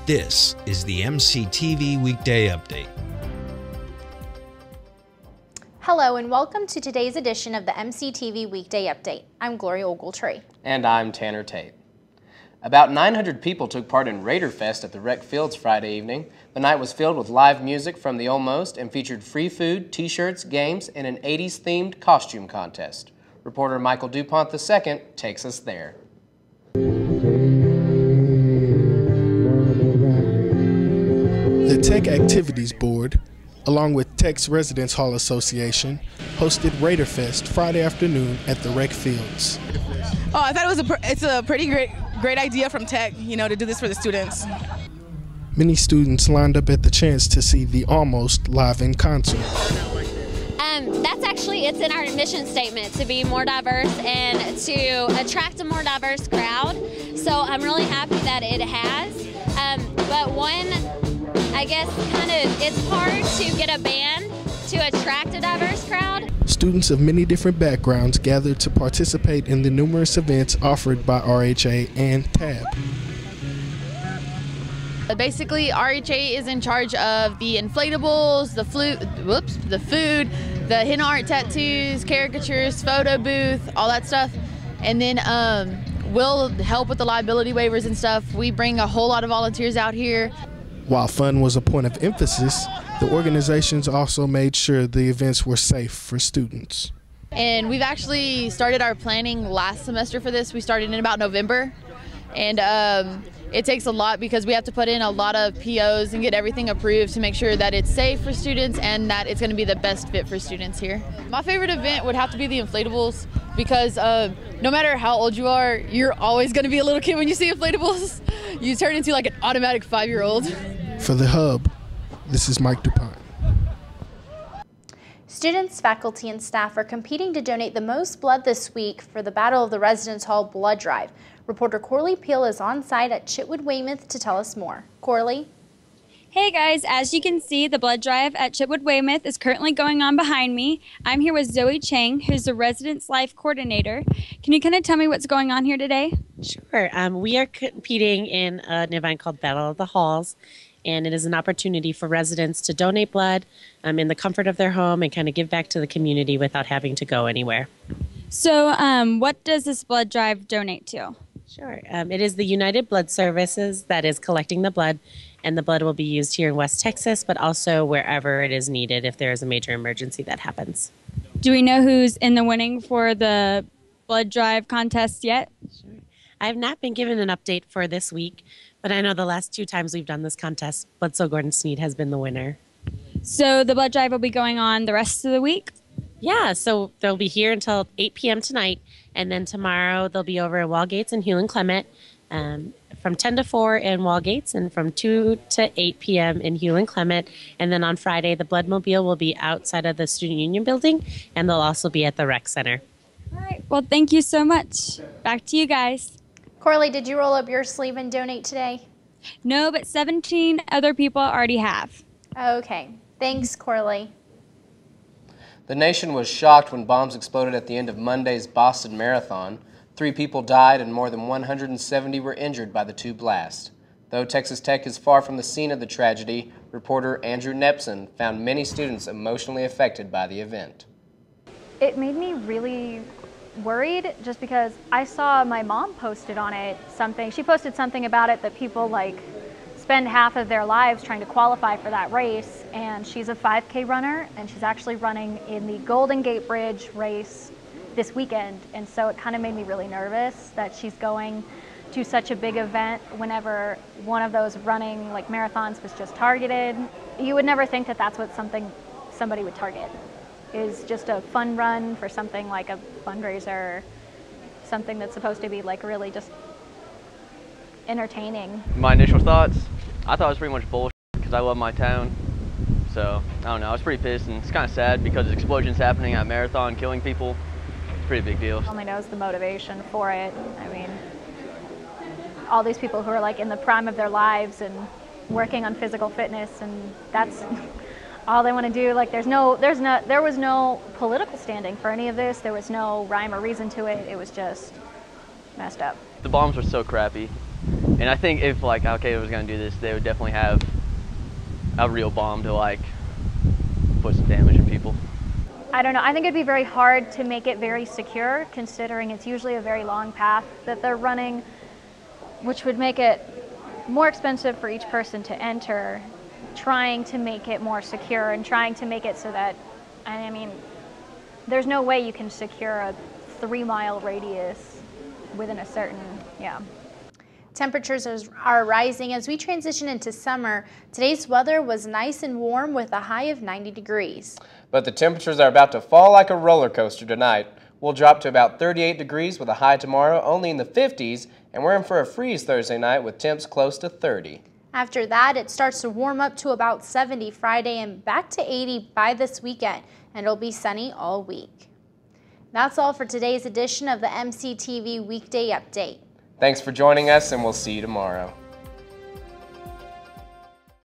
This is the MCTV Weekday Update. Hello and welcome to today's edition of the MCTV Weekday Update. I'm Gloria Ogletree. And I'm Tanner Tate. About 900 people took part in Raider Fest at the Rec Fields Friday evening. The night was filled with live music from the Almost and featured free food, t-shirts, games, and an 80s-themed costume contest. Reporter Michael DuPont II takes us there. The Tech Activities Board, along with Tech's Residence Hall Association, hosted Raider Fest Friday afternoon at the Rec Fields. Oh, I thought it's a pretty great idea from Tech, to do this for the students. Many students lined up at the chance to see the Almost live in concert. It's in our mission statement to be more diverse and to attract a more diverse crowd. So I'm really happy that it has. It's hard to get a band to attract a diverse crowd. Students of many different backgrounds gathered to participate in the numerous events offered by RHA and TAB. Basically, RHA is in charge of the inflatables, the food, the henna art tattoos, caricatures, photo booth, all that stuff. And then we'll help with the liability waivers and stuff. We bring a whole lot of volunteers out here. While fun was a point of emphasis, the organizations also made sure the events were safe for students. And we've actually started our planning last semester for this. We started in about November. And it takes a lot because we have to put in a lot of POs and get everything approved to make sure that it's safe for students and that it's going to be the best fit for students here. My favorite event would have to be the inflatables because no matter how old you are, you're always going to be a little kid when you see inflatables. You turn into like an automatic 5-year-old. For The Hub, this is Mike DuPont. Students, faculty, and staff are competing to donate the most blood this week for the Battle of the Residence Hall Blood Drive. Reporter Corley Peel is on site at Chitwood Weymouth to tell us more. Corley? Hey guys, as you can see, the blood drive at Chitwood Weymouth is currently going on behind me. I'm here with Zoe Chang, who's the Residence Life Coordinator. Can you kind of tell me what's going on here today? Sure. We are competing in an event called Battle of the Halls, and it is an opportunity for residents to donate blood in the comfort of their home and kind of give back to the community without having to go anywhere. So what does this blood drive donate to? Sure. It is the United Blood Services that is collecting the blood, and the blood will be used here in West Texas, but also wherever it is needed if there is a major emergency that happens. Do we know who's in the winning for the blood drive contest yet? Sure. I have not been given an update for this week, but I know the last 2 times we've done this contest, Bledsoe Gordon Sneed has been the winner. So the blood drive will be going on the rest of the week? Yeah, so they'll be here until 8 p.m. tonight, and then tomorrow they'll be over at Walgates and Hewlin Clement from 10 to 4 in Walgates and from 2 to 8 p.m. in Hewlin Clement. And then on Friday, the Bloodmobile will be outside of the Student Union building, and they'll also be at the Rec Center. All right, well, thank you so much. Back to you guys. Corley, did you roll up your sleeve and donate today? No, but 17 other people already have. Okay, thanks, Corley. The nation was shocked when bombs exploded at the end of Monday's Boston Marathon. 3 people died and more than 170 were injured by the 2 blasts. Though Texas Tech is far from the scene of the tragedy, reporter Andrew Nepson found many students emotionally affected by the event. It made me really worried just because I saw my mom posted on it something. She posted something about it that people spend half of their lives trying to qualify for that race, and she's a 5K runner, and she's actually running in the Golden Gate Bridge race this weekend, and so it kind of made me really nervous that she's going to such a big event whenever one of those running marathons was just targeted. You would never think that that's what somebody would target, is just a fun run for something like a fundraiser, something that's supposed to be really just entertaining. My initial thoughts, I thought it was pretty much bullshit because I love my town. So, I don't know, I was pretty pissed, and it's kind of sad because explosions happening at Marathon, killing people. It's a pretty big deal. Only knows the motivation for it. I mean, all these people who are in the prime of their lives and working on physical fitness, and that's all they want to do. There was no political standing for any of this. There was no rhyme or reason to it. It was just messed up. The bombs were so crappy, And I think if like Al-Qaeda was going to do this, they would definitely have a real bomb to like put some damage in people. I don't know. I think it'd be very hard to make it very secure, considering it's usually a very long path that they're running, which would make it more expensive for each person to enter, trying to make it more secure and trying to make it so that, I mean, there's no way you can secure a 3-mile radius within a certain, Temperatures are rising as we transition into summer. Today's weather was nice and warm with a high of 90 degrees. But the temperatures are about to fall like a roller coaster tonight. We'll drop to about 38 degrees with a high tomorrow only in the 50s, and we're in for a freeze Thursday night with temps close to 30. After that, it starts to warm up to about 70 Friday and back to 80 by this weekend, and it'll be sunny all week. That's all for today's edition of the MCTV Weekday Update. Thanks for joining us, and we'll see you tomorrow.